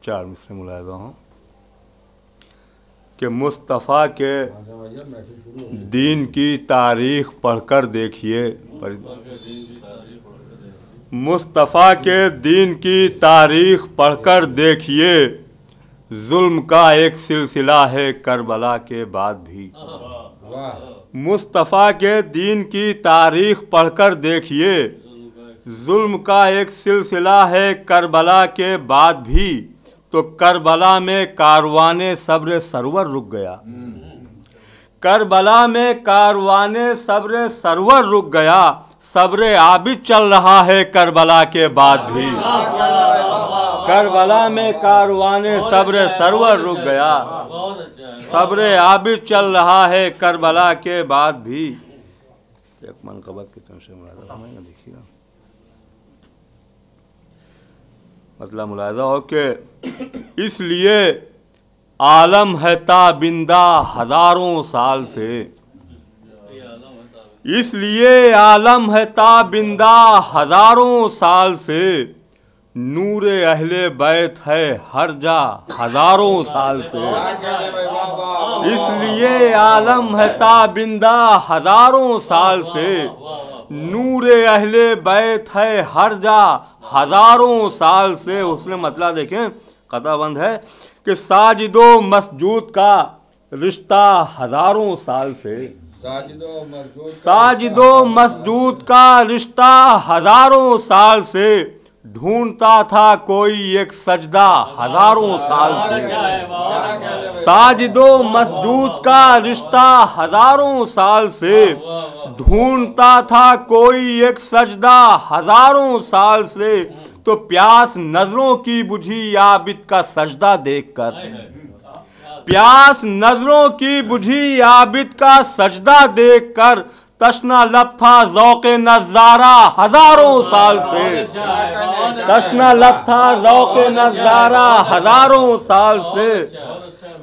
4 مصرے ملاحظہ ہوں کہ مصطفیٰ کے دین کی تاریخ پڑھ کر دیکھیے، مصطفیٰ کے دین کی تاریخ پڑھ کر دیکھیے، ظلم کا ایک سلسلہ ہے کربلا کے بعد بھی۔ مصطفیٰ کے دین کی تاریخ پڑھ کر دیکھیے، ظلم کا ایک سلسلہ ہے کربلا کے بعد بھی، تو کربلا میں کاروان صبر سرور رک گیا، کربلا میں کاروان صبر سرور رک گیا، صبر عابد چل رہا ہے کربلا کے بعد بھی، کربلا میں کاروان صبر سرور رک گیا، صبر عابد چل رہا ہے کربلا کے بعد بھی۔ ایک منقبت کی طرف سے ملاحظہ فرمائیں، دیکھیے مطلب ملاحظہ ہو کہ اس لیے عالم ہے تابندہ ہزاروں سال سے، اس لیے عالم ہے تابندہ ہزاروں سال سے، نور اہل بیت ہے ہر جا ہزاروں سال سے، اس لیے عالم ہے تابندہ ہزاروں سال سے، نور اہل بیت ہے ہر جا ہزاروں سال سے۔ اس نے مسئلہ دیکھیں قطع بند ہے کہ ساجد و مسجود کا رشتہ ہزاروں سال سے، ساجد و مسجود کا رشتہ ہزاروں سال سے، ڈھونڈتا تھا کوئی ایک سجدہ ہزاروں سال سے، ساجد و مسجود کا رشتہ ہزاروں سال سے، ڈھونڈتا تھا کوئی ایک سجدہ ہزاروں سال سے، تو پیاس نظروں کی بجھی عابد کا سجدہ دیکھ کر، پیاس نظروں کی بجھی عابد کا سجدہ دیکھ کر، تشنا لب تھا ذوق نظارہ ہزاروں سال سے، تشنا لب تھا ذوق نظارہ ہزاروں سال سے،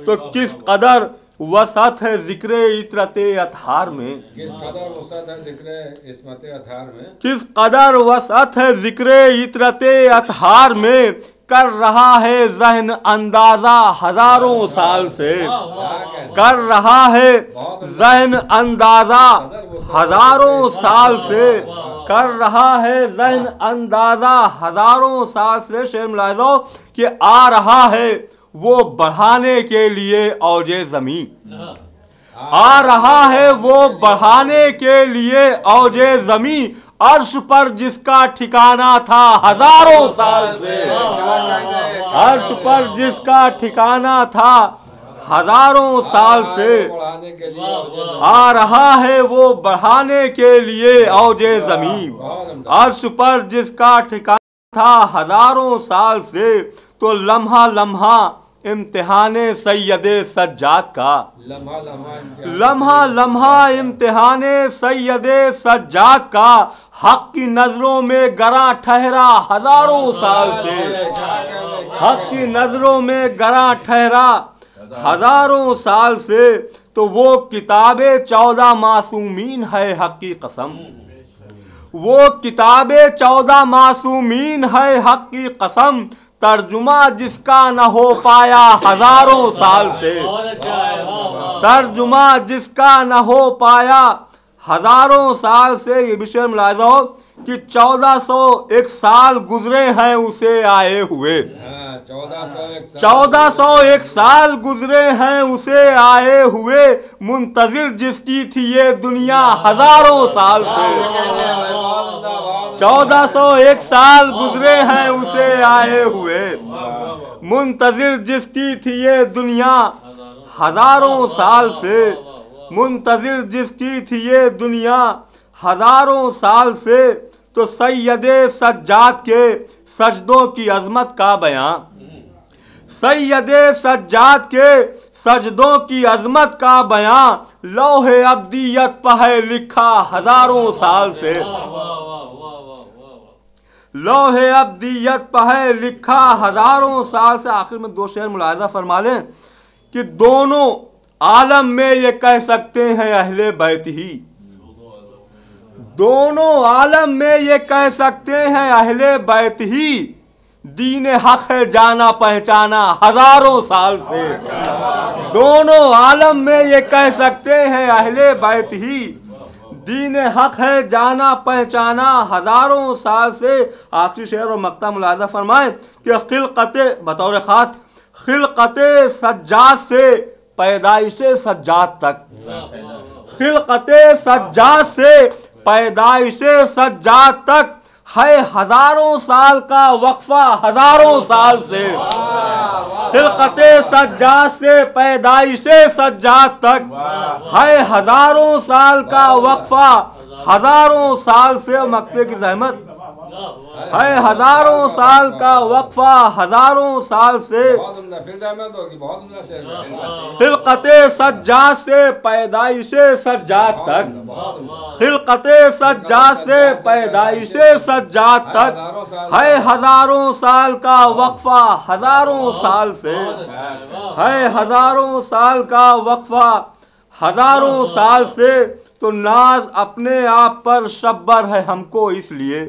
تو کس قدر وسعت ہے ذکر عطرت اطہار میں، کس قدر وسعت ہے ذکر عصمت اطہار میں، کس قدر وسعت ہے ذکر عطرت اطہار میں، کر رہا ہے ذہن اندازہ ہزاروں سال سے، کر رہا ہے ذہن اندازہ ہزاروں سال سے، کر رہا ہے ذہن اندازہ ہزاروں سال سے۔ شعر ملاحظہ کہ آ رہا ہے وہ بڑھانے کے لیے اوج زمین، آ رہا ہے وہ بڑھانے کے لیے اوج زمین، عرش پر جس کا ٹھکانہ تھا ہزاروں سال سے، عرش پر جس کا ٹھکانہ تھا ہزاروں سال سے، آ رہا ہے وہ بڑھانے کے لیے اوج زمین، عرش پر جس کا ٹھکانہ تھا ہزاروں سال سے، تو لمحہ لمحہ امتحان سید سجاد کا، لمحہ لمحہ امتحان سید سجاد کا، حق کی نظروں میں گراں ٹھہرا ہزاروں سال سے، حق کی نظروں میں گراں ٹھہرا ہزاروں سال سے، تو وہ کتاب 14 معصومین ہے حق کی قسم، وہ کتاب 14 معصومین ہے حق کی قسم، ترجمہ جس کا نہ ہو پایا ہزاروں سال سے، ترجمہ جس کا نہ ہو پایا ہزاروں سال سے۔ یہ بھی شعر ملاحظہ ہو کہ 1401 سال گزرے ہیں اسے آئے ہوئے، 1401 سال گزرے ہیں اسے آئے ہوئے، منتظر جس کی تھی یہ دنیا ہزاروں سال سے، 1401 سال گزرے ہیں اسے آئے ہوئے، منتظر جس کی تھی یہ دنیا ہزاروں سال سے، منتظر جس کی تھی یہ دنیا ہزاروں سال سے۔ تو سید سجاد کے سجدوں کی عظمت کا بیان، سید سجاد کے سجدوں کی عظمت کا بیان، لوح ابدیت پہ ہے لکھا ہزاروں سال سے، لوح ابدیت پہ ہے لکھا ہزاروں سال سے۔ آخر میں 2 شعر ملاحظہ فرما لیں کہ دونوں عالم میں یہ کہہ سکتے ہیں اہل بیت ہی، دونوں عالم میں یہ کہہ سکتے ہیں اہل بیت ہی، دین حق ہے جانا پہچانا ہزاروں سال سے. دونوں عالم میں یہ کہہ سکتے ہیں اہل بیت ہی دین حق ہے جانا پہچانا ہزاروں سال سے. آخری شعر اور مقطع ملاحظہ فرمائیں کہ خلقت بطور خاص خلقت سجاد سے پیدائش سجاد تک، خلقت سجاد سے پیدائش سجاد تک ہے ہزاروں سال کا وقفہ ہزاروں سال سے. خلقت سجاد سے پیدائش سجاد تک ہے ہزاروں سال کا وقفہ ہزاروں سال سے. مقطع کی زحمت ہے ہزاروں سال کا وقفہ ہزاروں سال سے. خلقت سجاد سے پیدائش سجاد تک، خلقت سجاد سے پیدائش سجاد تک ہے ہزاروں سال کا وقفہ ہزاروں سال سے، ہے ہزاروں سال کا وقفہ ہزاروں سال سے. تو ناز اپنے آپ پر شبر ہے ہم کو اس لیے،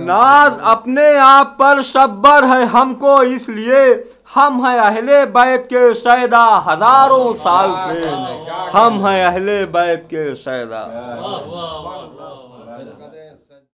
ناز اپنے آپ پر شبر ہے ہم کو اس لیے، ہم ہیں اہل بیت کے شیدا ہزاروں سال سے، ہم ہیں اہل بیت کے شیدا.